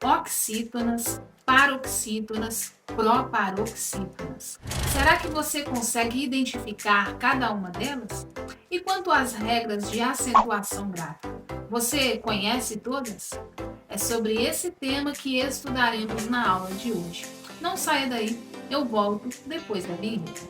oxítonas, paroxítonas, proparoxítonas. Será que você consegue identificar cada uma delas? E quanto às regras de acentuação gráfica, você conhece todas? É sobre esse tema que estudaremos na aula de hoje. Não saia daí, eu volto depois da vinheta.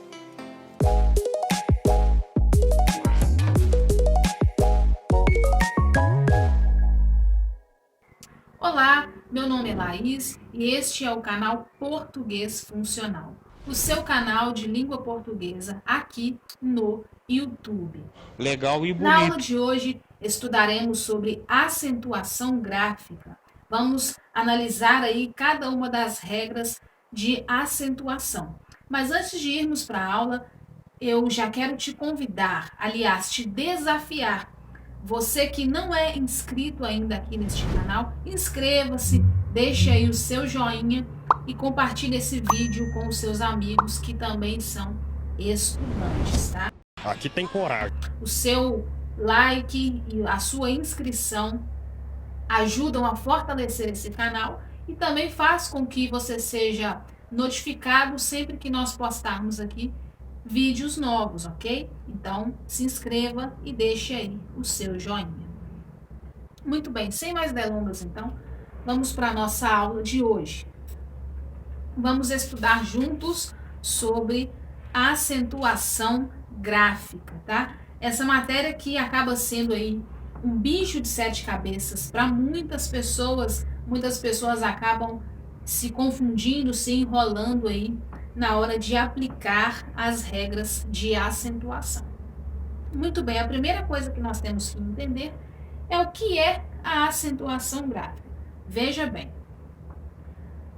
Olá, meu nome é Laís e este é o canal Português Funcional, o seu canal de língua portuguesa aqui no YouTube. Legal e Na aula bonito. de hoje estudaremos sobre acentuação gráfica. Vamos analisar aí cada uma das regras de acentuação. Mas antes de irmos para a aula, eu já quero te convidar, aliás, te desafiar. Você que não é inscrito ainda aqui neste canal, inscreva-se, deixe aí o seu joinha e compartilhe esse vídeo com os seus amigos que também são estudantes, tá? Aqui tem coragem. O seu like e a sua inscrição ajudam a fortalecer esse canal e também faz com que você seja notificado sempre que nós postarmos aqui vídeos novos, ok? Então, se inscreva e deixe aí o seu joinha. Muito bem, sem mais delongas, então, vamos para a nossa aula de hoje. Vamos estudar juntos sobre acentuação gráfica, tá? Essa matéria que acaba sendo aí um bicho de sete cabeças para muitas pessoas acabam se confundindo, se enrolando aí na hora de aplicar as regras de acentuação. Muito bem, a primeira coisa que nós temos que entender é o que é a acentuação gráfica. Veja bem,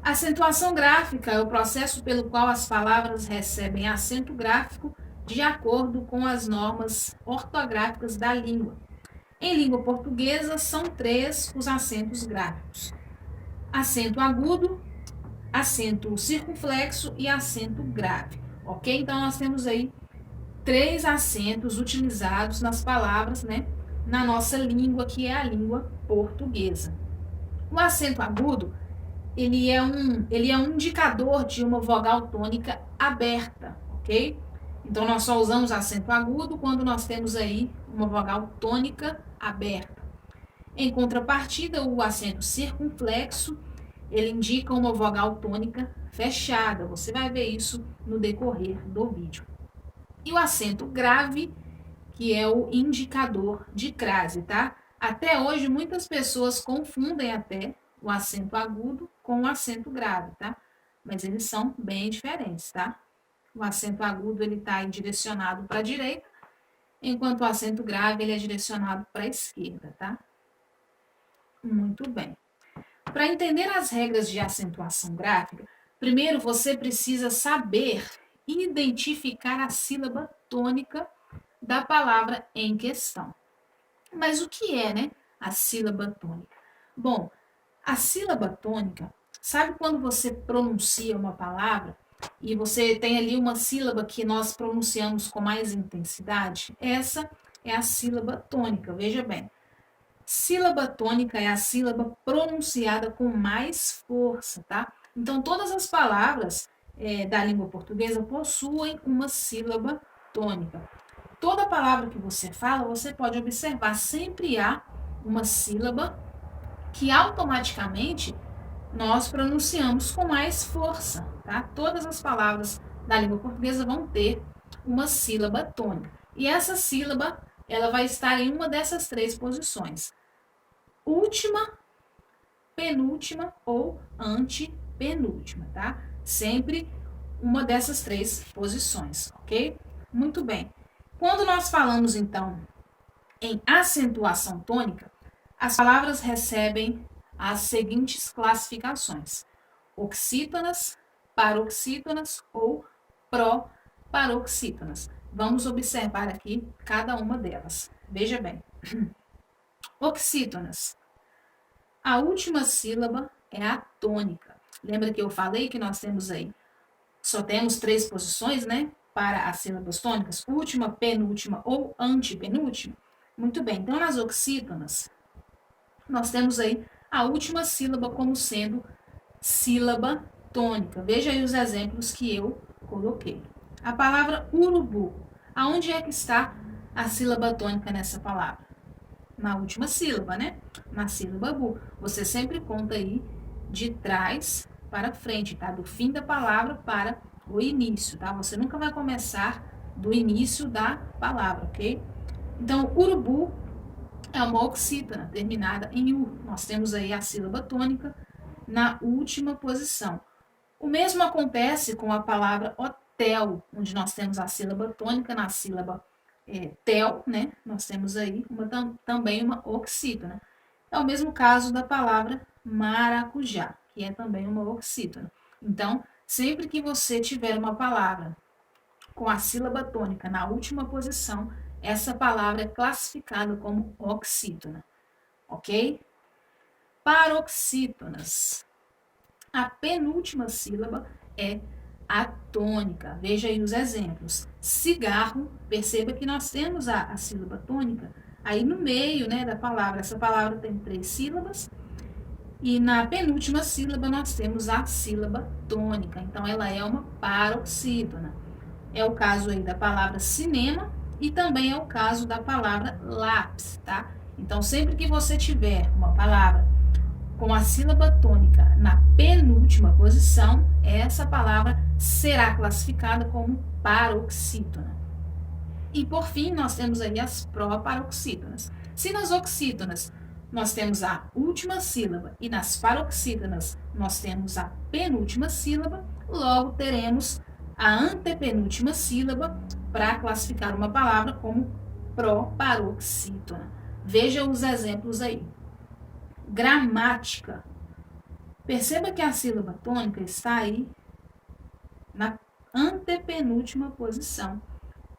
a acentuação gráfica é o processo pelo qual as palavras recebem acento gráfico de acordo com as normas ortográficas da língua. Em língua portuguesa, são 3 os acentos gráficos: acento agudo, acento circunflexo e acento grave, ok? Então, nós temos aí 3 acentos utilizados nas palavras, né, na nossa língua, que é a língua portuguesa. O acento agudo, ele é um indicador de uma vogal tônica aberta, ok? Então, nós só usamos acento agudo quando nós temos aí uma vogal tônica aberta. Em contrapartida, o acento circunflexo, ele indica uma vogal tônica fechada. Você vai ver isso no decorrer do vídeo. E o acento grave, que é o indicador de crase, tá? Até hoje, muitas pessoas confundem até o acento agudo com o acento grave, tá? Mas eles são bem diferentes, tá? O acento agudo, ele está direcionado para a direita, enquanto o acento grave, ele é direcionado para a esquerda, tá? Muito bem. Para entender as regras de acentuação gráfica, primeiro você precisa saber identificar a sílaba tônica da palavra em questão. Mas o que é, né, a sílaba tônica? Bom, a sílaba tônica, sabe quando você pronuncia uma palavra e você tem ali uma sílaba que nós pronunciamos com mais intensidade? Essa é a sílaba tônica, veja bem. Sílaba tônica é a sílaba pronunciada com mais força, tá? Então, todas as palavras da língua portuguesa possuem uma sílaba tônica. Toda palavra que você fala, você pode observar, sempre há uma sílaba que automaticamente nós pronunciamos com mais força, tá? Todas as palavras da língua portuguesa vão ter uma sílaba tônica. E essa sílaba, ela vai estar em uma dessas 3 posições: última, penúltima ou antepenúltima, tá? Sempre uma dessas 3 posições, ok? Muito bem. Quando nós falamos, então, em acentuação tônica, as palavras recebem as seguintes classificações: oxítonas, paroxítonas ou proparoxítonas. Vamos observar aqui cada uma delas. Veja bem. Oxítonas. A última sílaba é a tônica. Lembra que eu falei que nós temos aí, só temos 3 posições, né, para as sílabas tônicas: última, penúltima ou antepenúltima? Muito bem, então nas oxítonas, nós temos aí a última sílaba como sendo sílaba tônica. Veja aí os exemplos que eu coloquei. A palavra urubu. Aonde é que está a sílaba tônica nessa palavra? Na última sílaba, né? Na sílaba bu. Você sempre conta aí de trás para frente, tá? Do fim da palavra para o início, tá? Você nunca vai começar do início da palavra, ok? Então, urubu é uma oxítona terminada em u. Nós temos aí a sílaba tônica na última posição. O mesmo acontece com a palavra hotel, onde nós temos a sílaba tônica na sílaba tel, né? Nós temos aí também uma oxítona. É o mesmo caso da palavra maracujá, que é também uma oxítona. Então, sempre que você tiver uma palavra com a sílaba tônica na última posição, essa palavra é classificada como oxítona, ok? Paroxítonas. A penúltima sílaba é a tônica. Veja aí os exemplos. Cigarro, perceba que nós temos a sílaba tônica aí no meio, né, da palavra. Essa palavra tem 3 sílabas e na penúltima sílaba nós temos a sílaba tônica. Então, ela é uma paroxítona. É o caso aí da palavra cinema e também é o caso da palavra lápis, tá? Então, sempre que você tiver uma palavra com a sílaba tônica na penúltima posição, essa palavra será classificada como paroxítona. E por fim, nós temos aí as proparoxítonas. Se nas oxítonas nós temos a última sílaba e nas paroxítonas nós temos a penúltima sílaba, logo teremos a antepenúltima sílaba para classificar uma palavra como proparoxítona. Veja os exemplos aí. Gramática. Perceba que a sílaba tônica está aí na antepenúltima posição,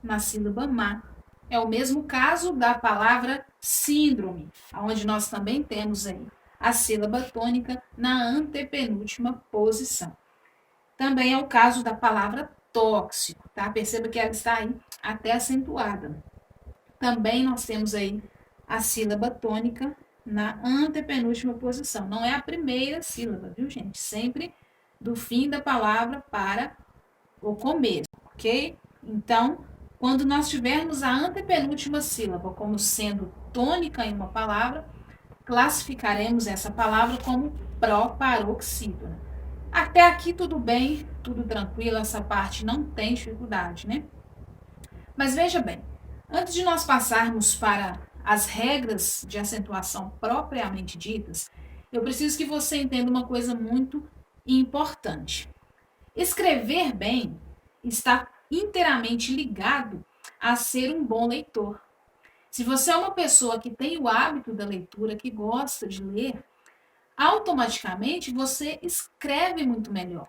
na sílaba má. É o mesmo caso da palavra síndrome, onde nós também temos aí a sílaba tônica na antepenúltima posição. Também é o caso da palavra tóxico, tá? Perceba que ela está aí até acentuada. Também nós temos aí a sílaba tônica na antepenúltima posição. Não é a primeira sílaba, viu, gente? Sempre do fim da palavra para o começo, ok? Então, quando nós tivermos a antepenúltima sílaba como sendo tônica em uma palavra, classificaremos essa palavra como proparoxítona. Até aqui tudo bem, tudo tranquilo, essa parte não tem dificuldade, né? Mas veja bem, antes de nós passarmos para as regras de acentuação propriamente ditas, eu preciso que você entenda uma coisa muito importante. Escrever bem está inteiramente ligado a ser um bom leitor. Se você é uma pessoa que tem o hábito da leitura, que gosta de ler, automaticamente você escreve muito melhor.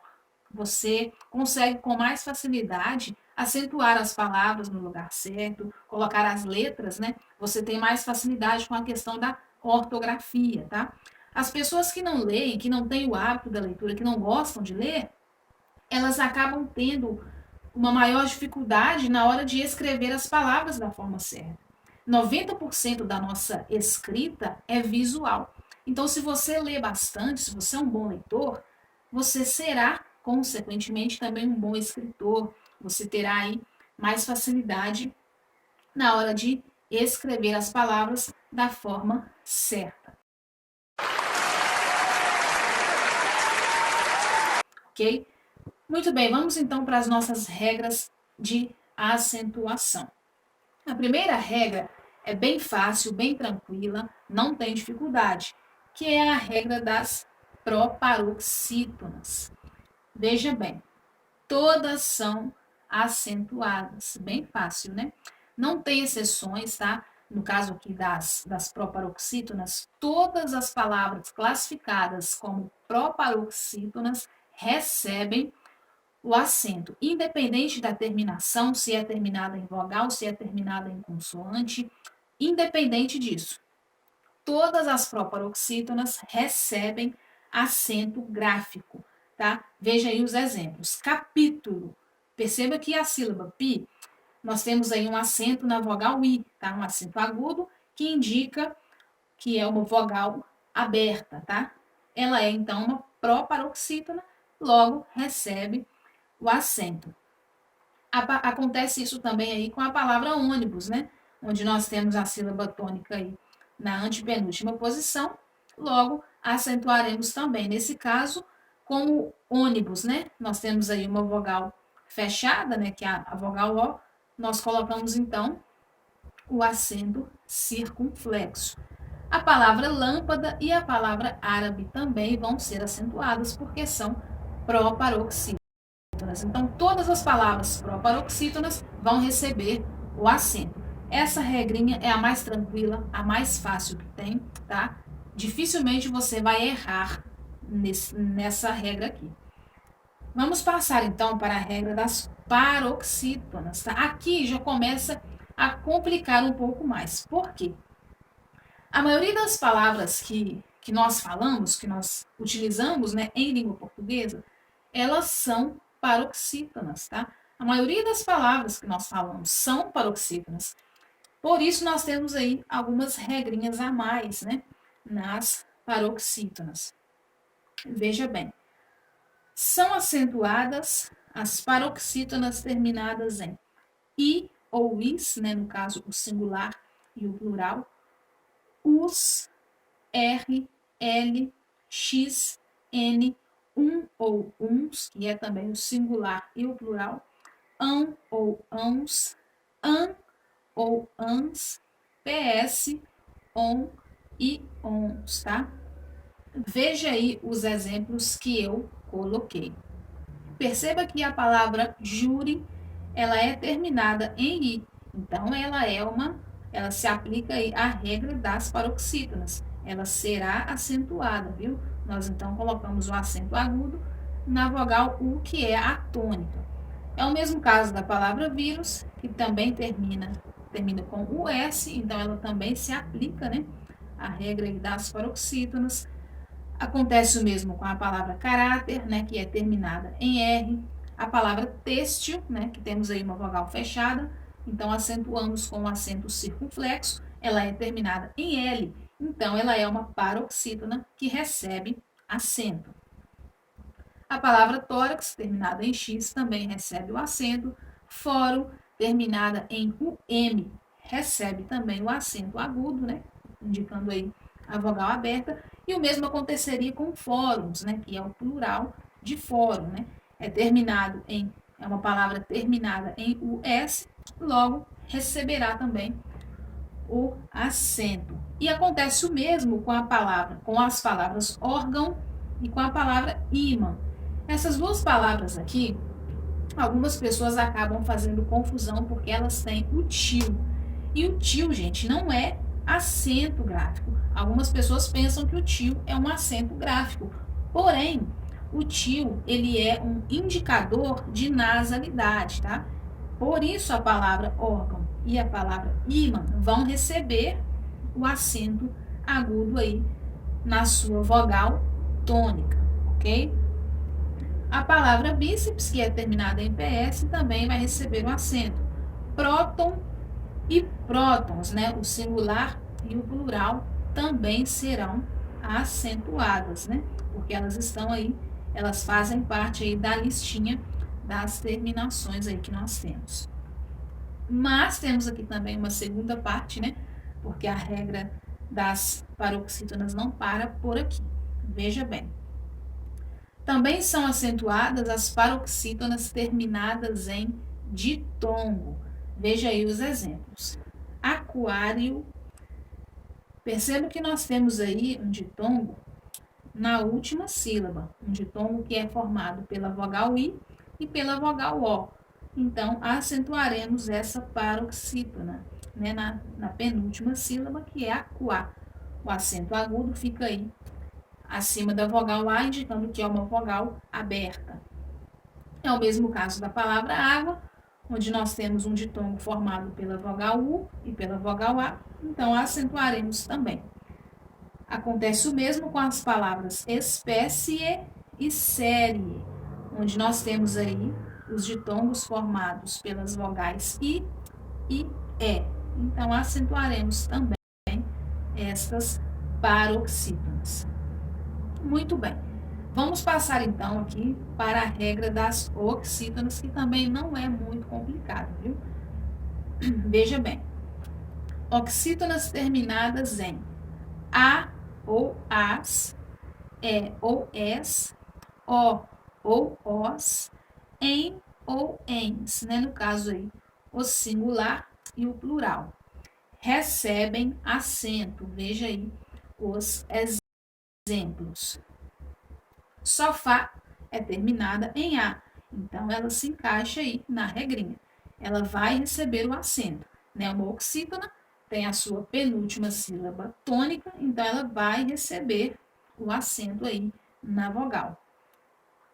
Você consegue com mais facilidade acentuar as palavras no lugar certo, colocar as letras, né? Você tem mais facilidade com a questão da ortografia, tá? As pessoas que não leem, que não têm o hábito da leitura, que não gostam de ler, elas acabam tendo uma maior dificuldade na hora de escrever as palavras da forma certa. 90% da nossa escrita é visual. Então, se você lê bastante, se você é um bom leitor, você será, consequentemente, também um bom escritor. Você terá aí mais facilidade na hora de escrever as palavras da forma certa. Ok? Muito bem, vamos então para as nossas regras de acentuação. A primeira regra é bem fácil, bem tranquila, não tem dificuldade, que é a regra das proparoxítonas. Veja bem, todas são acentuadas, bem fácil, né? Não tem exceções, tá? No caso aqui das proparoxítonas, todas as palavras classificadas como proparoxítonas recebem o acento, independente da terminação, se é terminada em vogal, se é terminada em consoante, independente disso. Todas as proparoxítonas recebem acento gráfico, tá? Veja aí os exemplos. Capítulo. Perceba que a sílaba pi, nós temos aí um acento na vogal i, tá? Um acento agudo que indica que é uma vogal aberta, tá? Ela é, então, uma proparoxítona, logo recebe o acento. Acontece isso também aí com a palavra ônibus, né? Onde nós temos a sílaba tônica aí na antepenúltima posição, logo acentuaremos também. Nesse caso, como ônibus, né? Nós temos aí uma vogal fechada, né? Que é a vogal O, nós colocamos então o acento circunflexo. A palavra lâmpada e a palavra árabe também vão ser acentuadas porque são proparoxítonas. Então, todas as palavras proparoxítonas vão receber o acento. Essa regrinha é a mais tranquila, a mais fácil que tem, tá? Dificilmente você vai errar nessa regra aqui. Vamos passar então para a regra das paroxítonas, tá? Aqui já começa a complicar um pouco mais. Por quê? A maioria das palavras que nós falamos, que nós utilizamos, né, em língua portuguesa, elas são paroxítonas, tá? A maioria das palavras que nós falamos são paroxítonas. Por isso, nós temos aí algumas regrinhas a mais, né, nas paroxítonas. Veja bem, são acentuadas as paroxítonas terminadas em I ou is, né, no caso, o singular e o plural, us, r, l, x, n, ou uns, que é também o singular e o plural, ou ãos, an ou ans, ps, on e ons, tá? Veja aí os exemplos que eu coloquei. Perceba que a palavra júri, ela é terminada em i, então ela se aplica aí à regra das paroxítonas. Ela será acentuada, viu? Nós então colocamos o acento agudo na vogal U, que é a tônica. É o mesmo caso da palavra vírus, que também termina com o S, então ela também se aplica, né? A regra das paroxítonas. Acontece o mesmo com a palavra caráter, né? Que é terminada em R. A palavra têxtil, né? Que temos aí uma vogal fechada, então acentuamos com o acento circunflexo, ela é terminada em L, então ela é uma paroxítona que recebe acento. A palavra tórax, terminada em X, também recebe o acento. Fórum, terminada em UM, recebe também o acento agudo, né? Indicando aí a vogal aberta. E o mesmo aconteceria com fóruns, né? Que é o plural de fórum, né? É uma palavra terminada em US, logo receberá também o acento. E acontece o mesmo com as palavras órgão e com a palavra ímã. Essas duas palavras aqui, algumas pessoas acabam fazendo confusão porque elas têm o tio. E o tio, gente, não é acento gráfico. Algumas pessoas pensam que o tio é um acento gráfico. Porém, o tio, ele é um indicador de nasalidade, tá? Por isso a palavra órgão e a palavra ímã vão receber o acento agudo aí na sua vogal tônica, ok? A palavra bíceps, que é terminada em PS, também vai receber o acento. Próton e prótons, né? O singular e o plural também serão acentuadas, né? Porque elas estão aí, elas fazem parte aí da listinha das terminações aí que nós temos. Mas temos aqui também uma segunda parte, né? Porque a regra das paroxítonas não para por aqui. Veja bem. Também são acentuadas as paroxítonas terminadas em ditongo. Veja aí os exemplos. Aquário. Perceba que nós temos aí um ditongo na última sílaba. Um ditongo que é formado pela vogal I e pela vogal O. Então, acentuaremos essa paroxítona, né, na penúltima sílaba, que é aquá. O acento agudo fica aí acima da vogal A, indicando que é uma vogal aberta. É o mesmo caso da palavra água, onde nós temos um ditongo formado pela vogal U e pela vogal A, então acentuaremos também. Acontece o mesmo com as palavras espécie e série, onde nós temos aí os ditongos formados pelas vogais I e E. Então, acentuaremos também estas paroxítonas. Muito bem. Vamos passar então aqui para a regra das oxítonas, que também não é muito complicado, viu? Veja bem. Oxítonas terminadas em a ou as, ou es, o ou os, em ou ens, né? No caso aí, o singular e o plural. Recebem acento. Veja aí os exemplos. Sofá é terminada em A, então ela se encaixa aí na regrinha. Ela vai receber o acento, né? Uma oxítona tem a sua penúltima sílaba tônica, então ela vai receber o acento aí na vogal.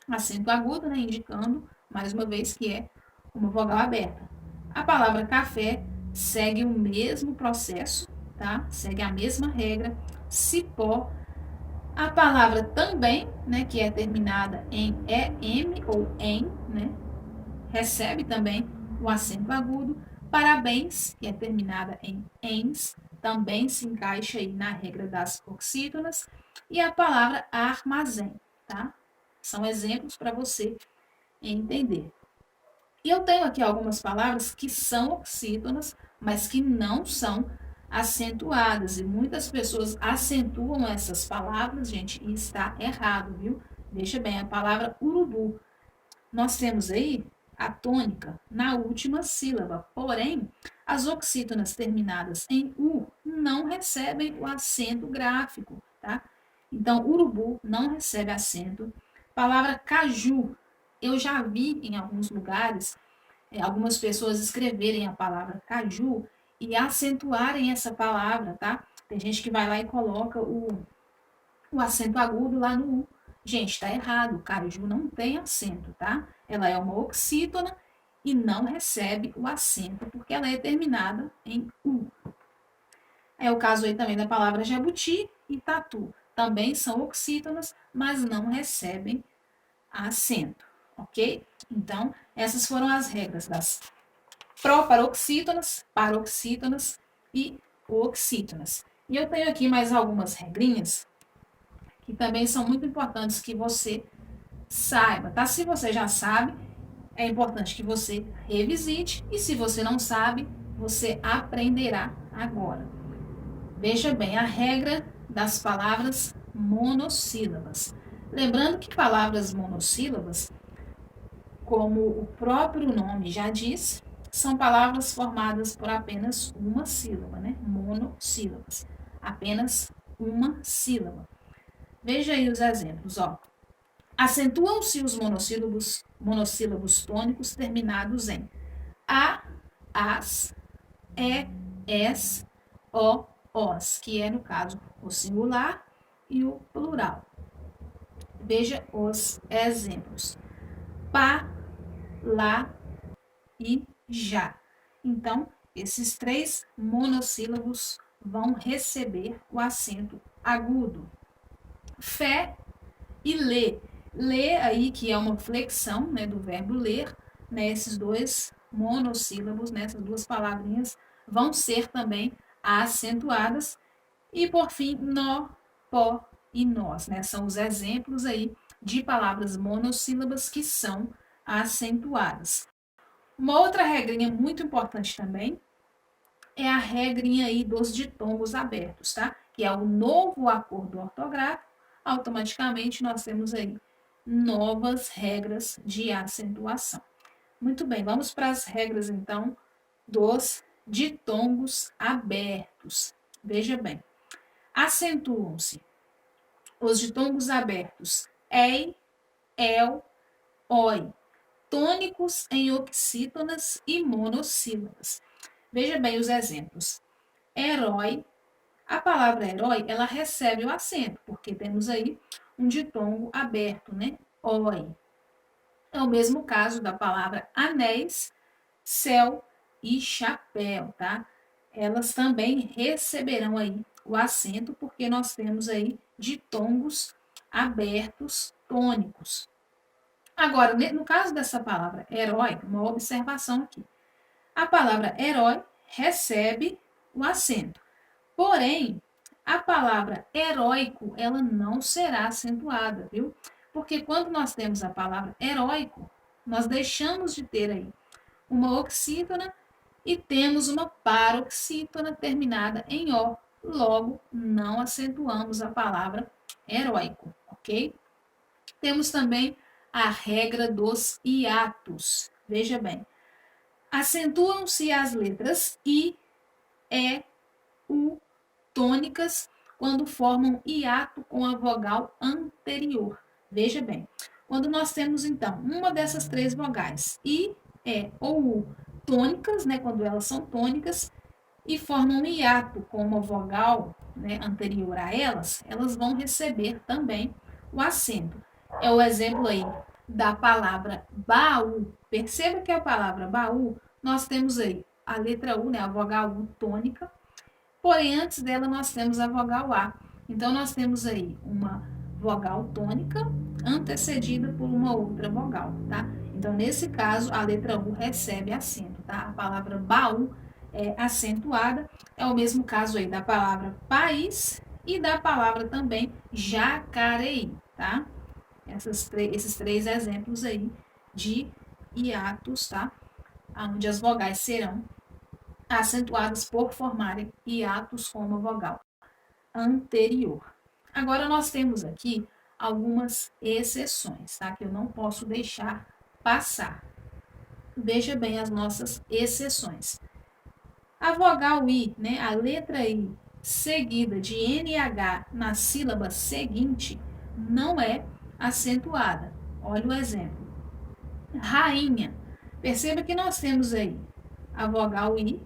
Acento agudo, né? Indicando, mais uma vez, que é uma vogal aberta. A palavra café segue o mesmo processo, tá? Segue a mesma regra. Cipó, a palavra também, né, que é terminada em EM ou em, né, recebe também o acento agudo. Parabéns, que é terminada em ens, também se encaixa aí na regra das oxítonas. E a palavra armazém, tá? São exemplos para você entender. E eu tenho aqui algumas palavras que são oxítonas, mas que não são acentuadas. E muitas pessoas acentuam essas palavras, gente, e está errado, viu? Veja bem, a palavra urubu. Nós temos aí a tônica na última sílaba, porém, as oxítonas terminadas em U não recebem o acento gráfico, tá? Então, urubu não recebe acento. Palavra caju, eu já vi em alguns lugares algumas pessoas escreverem a palavra caju e acentuarem essa palavra, tá? Tem gente que vai lá e coloca o acento agudo lá no U. Gente, tá errado. Caju não tem acento, tá? Ela é uma oxítona e não recebe o acento, porque ela é terminada em U. É o caso aí também da palavra jabuti e tatu. Também são oxítonas, mas não recebem acento, ok? Então, essas foram as regras das proparoxítonas, paroxítonas e oxítonas. E eu tenho aqui mais algumas regrinhas que também são muito importantes que você saiba, tá? Se você já sabe, é importante que você revisite e se você não sabe, você aprenderá agora. Veja bem, a regra das palavras monossílabas. Lembrando que palavras monossílabas, como o próprio nome já diz, são palavras formadas por apenas uma sílaba, né? Monossílabas. Apenas uma sílaba. Veja aí os exemplos, ó. Acentuam-se os monossílabos tônicos terminados em a, as, es, o, os, que é, no caso, o singular e o plural. Veja os exemplos. Pa, lá e já. Então, esses três monossílabos vão receber o acento agudo. Fé e lê. Lê aí, que é uma flexão, né, do verbo ler, né, esses dois monossílabos, né, essas duas palavrinhas vão ser também acentuadas. E, por fim, nó, pó e nós, né, são os exemplos aí de palavras monossílabas que são acentuadas. Uma outra regrinha muito importante também é a regrinha aí dos ditongos abertos, tá? Que é o novo acordo ortográfico, automaticamente nós temos aí novas regras de acentuação. Muito bem, vamos para as regras então dos ditongos abertos. Veja bem, acentuam-se os ditongos abertos ei, el, oi, tônicos em oxítonas e monossílabas. Veja bem os exemplos. Herói, a palavra herói, ela recebe o acento, porque temos aí um ditongo aberto, né? Oi. É o mesmo caso da palavra anéis, céu e chapéu, tá? Elas também receberão aí o acento, porque nós temos aí ditongos abertos tônicos. Agora, no caso dessa palavra herói, uma observação aqui. A palavra herói recebe o acento. Porém, A palavra heróico, ela não será acentuada, viu? Porque quando nós temos a palavra heróico, nós deixamos de ter aí uma oxítona e temos uma paroxítona terminada em O. Logo, não acentuamos a palavra heróico, ok? Temos também a regra dos hiatos. Veja bem, acentuam-se as letras I, E, U, tônicas quando formam hiato com a vogal anterior. Veja bem, quando nós temos então uma dessas três vogais, I, E ou U, tônicas, né, quando elas são tônicas, e formam um hiato com uma vogal, né, anterior a elas, elas vão receber também o acento. É o exemplo aí da palavra baú. Perceba que a palavra baú, nós temos aí a letra U, né, a vogal U tônica, porém antes dela nós temos a vogal A. Então nós temos aí uma vogal tônica antecedida por uma outra vogal, tá? Então nesse caso a letra U recebe acento, tá? A palavra baú é acentuada, é o mesmo caso aí da palavra país e da palavra também Jacareí, tá? Esses três exemplos aí de hiatos, tá? Onde as vogais serão acentuadas por formarem hiatos com uma vogal anterior. Agora nós temos aqui algumas exceções, tá? Que eu não posso deixar passar. Veja bem as nossas exceções. A vogal I, né, a letra I, seguida de NH na sílaba seguinte, não é acentuada. Olha o exemplo. Rainha. Perceba que nós temos aí a vogal I,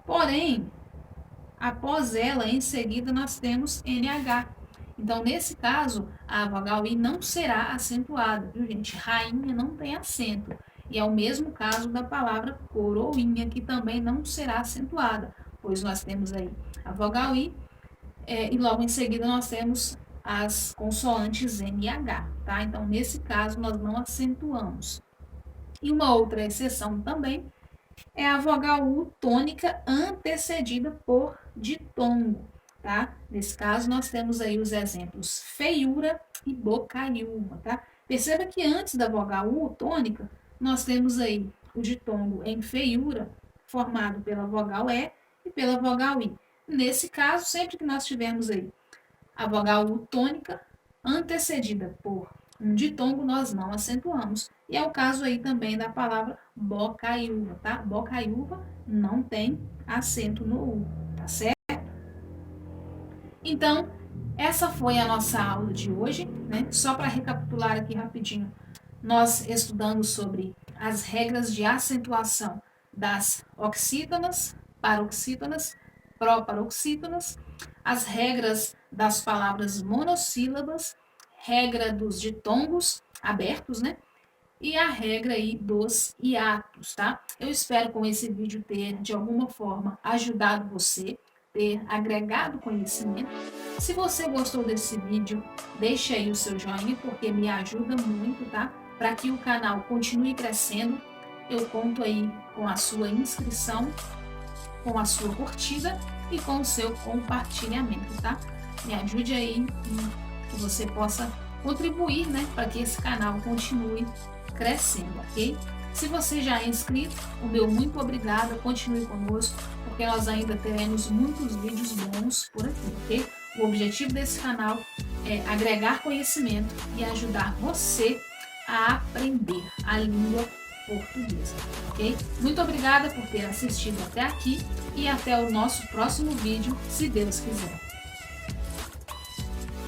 porém, após ela, em seguida, nós temos NH. Então, nesse caso, a vogal I não será acentuada, viu, gente? Rainha não tem acento. E é o mesmo caso da palavra coroinha, que também não será acentuada, pois nós temos aí a vogal I e logo em seguida nós temos as consoantes N e H, tá? Então, nesse caso, nós não acentuamos. E uma outra exceção também é a vogal U tônica antecedida por ditongo, tá? Nesse caso, nós temos aí os exemplos feiura e bocaiúva, tá? Perceba que antes da vogal U tônica, nós temos aí o ditongo em feiura, formado pela vogal E e pela vogal I. Nesse caso, sempre que nós tivermos aí a vogal U tônica antecedida por um ditongo, nós não acentuamos. E é o caso aí também da palavra bocaiúva, tá? Bocaiúva não tem acento no U, tá certo? Então, essa foi a nossa aula de hoje, né? Só para recapitular aqui rapidinho, nós estudamos sobre as regras de acentuação das oxítonas, paroxítonas, proparoxítonas, as regras das palavras monossílabas, regra dos ditongos abertos, né? E a regra aí dos hiatos, tá? Eu espero com esse vídeo ter, de alguma forma, ajudado você, ter agregado conhecimento. Se você gostou desse vídeo, deixa aí o seu joinha, porque me ajuda muito, tá? Para que o canal continue crescendo. Eu conto aí com a sua inscrição, com a sua curtida e com o seu compartilhamento, tá? Me ajude aí que você possa contribuir, né, para que esse canal continue crescendo, ok? Se você já é inscrito, o meu muito obrigada, continue conosco, porque nós ainda teremos muitos vídeos bons por aqui, ok? O objetivo desse canal é agregar conhecimento e ajudar você a aprender a língua portuguesa, ok? Muito obrigada por ter assistido até aqui e até o nosso próximo vídeo, se Deus quiser.